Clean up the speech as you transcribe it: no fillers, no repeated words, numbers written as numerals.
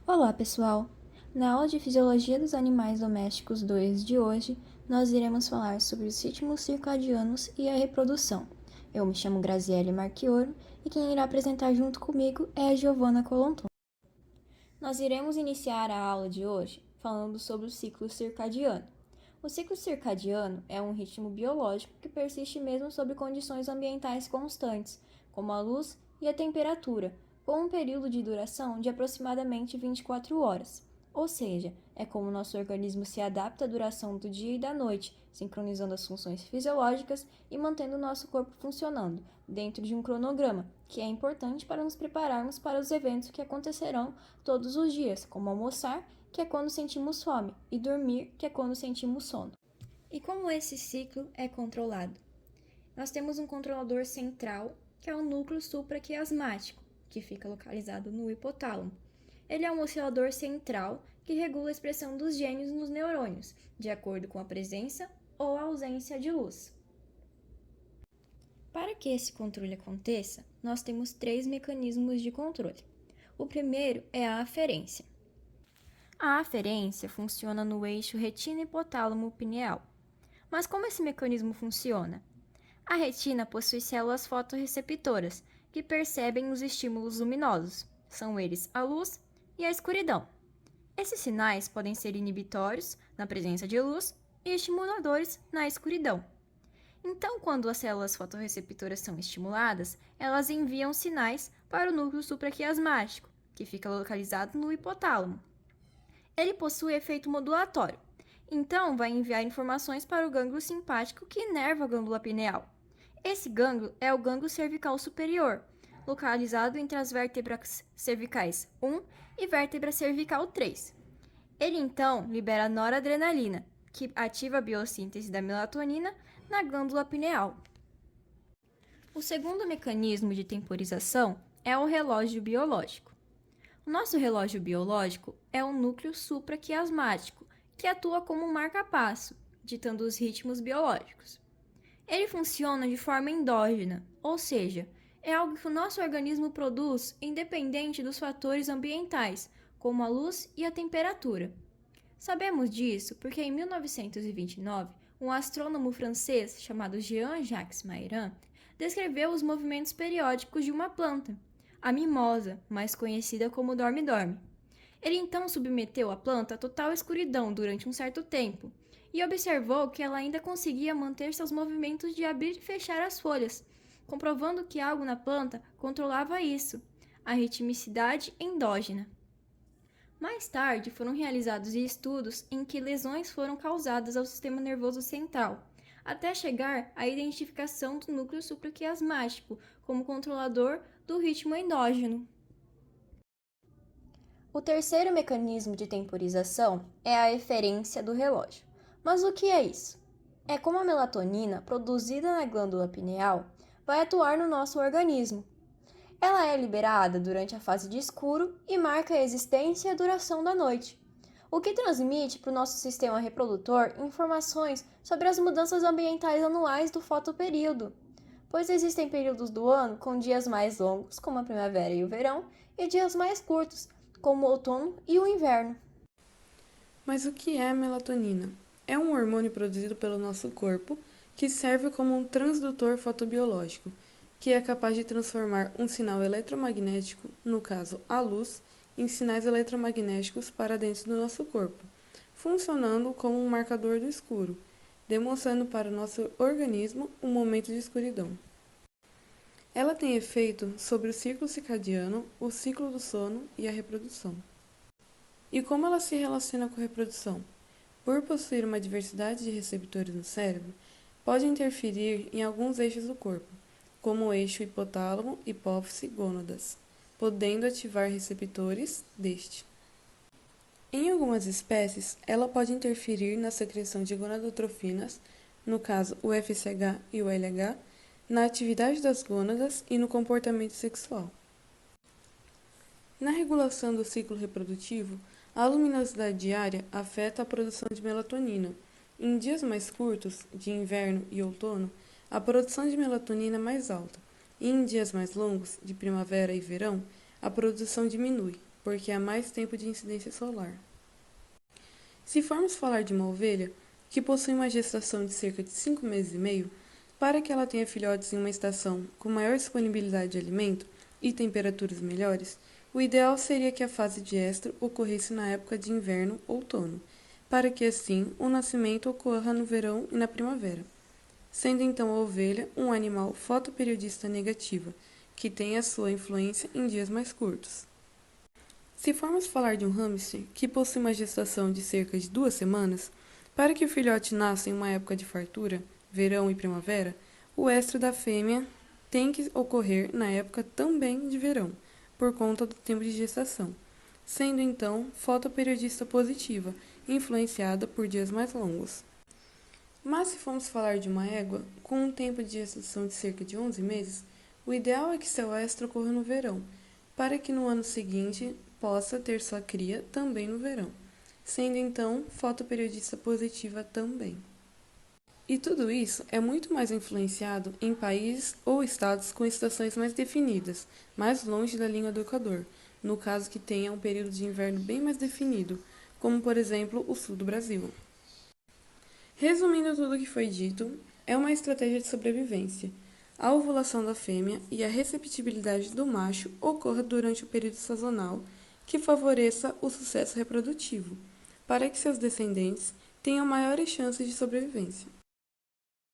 Olá, pessoal! Na aula de Fisiologia dos Animais Domésticos 2 de hoje, nós iremos falar sobre os ritmos circadianos e a reprodução. Eu me chamo Graziele Marchioro e quem irá apresentar junto comigo é a Giovana Colonton. Nós iremos iniciar a aula de hoje falando sobre o ciclo circadiano. O ciclo circadiano é um ritmo biológico que persiste mesmo sob condições ambientais constantes, como a luz e a temperatura, com um período de duração de aproximadamente 24 horas. Ou seja, é como nosso organismo se adapta à duração do dia e da noite, sincronizando as funções fisiológicas e mantendo o nosso corpo funcionando dentro de um cronograma, que é importante para nos prepararmos para os eventos que acontecerão todos os dias, como almoçar, que é quando sentimos fome, e dormir, que é quando sentimos sono. E como esse ciclo é controlado? Nós temos um controlador central, que é o núcleo supraquiasmático, que fica localizado no hipotálamo. Ele é um oscilador central que regula a expressão dos genes nos neurônios, de acordo com a presença ou a ausência de luz. Para que esse controle aconteça, nós temos 3 mecanismos de controle. O primeiro é a aferência. A aferência funciona no eixo retina-hipotálamo-pineal. Mas como esse mecanismo funciona? A retina possui células fotorreceptoras, que percebem os estímulos luminosos. São eles a luz e a escuridão. Esses sinais podem ser inibitórios, na presença de luz, e estimuladores, na escuridão. Então, quando as células fotorreceptoras são estimuladas, elas enviam sinais para o núcleo supraquiasmático, que fica localizado no hipotálamo. Ele possui efeito modulatório, então vai enviar informações para o gânglio simpático que inerva a glândula pineal. Esse gânglio é o gânglio cervical superior, localizado entre as vértebras cervicais 1 e vértebra cervical 3. Ele então libera noradrenalina, que ativa a biossíntese da melatonina na glândula pineal. O segundo mecanismo de temporização é o relógio biológico. O nosso relógio biológico é um núcleo supraquiasmático, que atua como um marca-passo, ditando os ritmos biológicos. Ele funciona de forma endógena, ou seja, é algo que o nosso organismo produz independente dos fatores ambientais, como a luz e a temperatura. Sabemos disso porque em 1929, um astrônomo francês chamado Jean-Jacques Mayrand descreveu os movimentos periódicos de uma planta, a mimosa, mais conhecida como dorme-dorme. Ele então submeteu a planta a total escuridão durante um certo tempo e observou que ela ainda conseguia manter seus movimentos de abrir e fechar as folhas, comprovando que algo na planta controlava isso, a ritmicidade endógena. Mais tarde, foram realizados estudos em que lesões foram causadas ao sistema nervoso central, até chegar à identificação do núcleo supraquiasmático como controlador do ritmo endógeno. O terceiro mecanismo de temporização é a eferência do relógio. Mas o que é isso? É como a melatonina, produzida na glândula pineal, vai atuar no nosso organismo. Ela é liberada durante a fase de escuro e marca a existência e a duração da noite, o que transmite para o nosso sistema reprodutor informações sobre as mudanças ambientais anuais do fotoperíodo, pois existem períodos do ano com dias mais longos, como a primavera e o verão, e dias mais curtos, como o outono e o inverno. Mas o que é a melatonina? É um hormônio produzido pelo nosso corpo que serve como um transdutor fotobiológico, que é capaz de transformar um sinal eletromagnético, no caso a luz, em sinais eletromagnéticos para dentro do nosso corpo, funcionando como um marcador do escuro, demonstrando para o nosso organismo um momento de escuridão. Ela tem efeito sobre o ciclo circadiano, o ciclo do sono e a reprodução. E como ela se relaciona com a reprodução? Por possuir uma diversidade de receptores no cérebro, pode interferir em alguns eixos do corpo, como o eixo hipotálamo, hipófise, gônadas, podendo ativar receptores deste. Em algumas espécies, ela pode interferir na secreção de gonadotrofinas, no caso o FSH e o LH, na atividade das gônadas e no comportamento sexual. Na regulação do ciclo reprodutivo, a luminosidade diária afeta a produção de melatonina. Em dias mais curtos, de inverno e outono, a produção de melatonina é mais alta, e em dias mais longos, de primavera e verão, a produção diminui. porque há mais tempo de incidência solar. Se formos falar de uma ovelha, que possui uma gestação de cerca de 5 meses e meio, para que ela tenha filhotes em uma estação com maior disponibilidade de alimento e temperaturas melhores, o ideal seria que a fase de estro ocorresse na época de inverno ou outono, para que assim o nascimento ocorra no verão e na primavera, sendo então a ovelha um animal fotoperiodista negativa, que tem a sua influência em dias mais curtos. Se formos falar de um hamster que possui uma gestação de cerca de 2 semanas, para que o filhote nasça em uma época de fartura, verão e primavera, o estro da fêmea tem que ocorrer na época também de verão, por conta do tempo de gestação, sendo então fotoperiodista positiva, influenciada por dias mais longos. Mas se formos falar de uma égua com um tempo de gestação de cerca de 11 meses, o ideal é que seu estro ocorra no verão, para que no ano seguinte possa ter sua cria também no verão, sendo então fotoperiodista positiva também. E tudo isso é muito mais influenciado em países ou estados com estações mais definidas, mais longe da linha do Equador, no caso que tenha um período de inverno bem mais definido, como por exemplo o sul do Brasil. Resumindo tudo o que foi dito, é uma estratégia de sobrevivência. A ovulação da fêmea e a receptibilidade do macho ocorra durante o período sazonal, que favoreça o sucesso reprodutivo, para que seus descendentes tenham maiores chances de sobrevivência.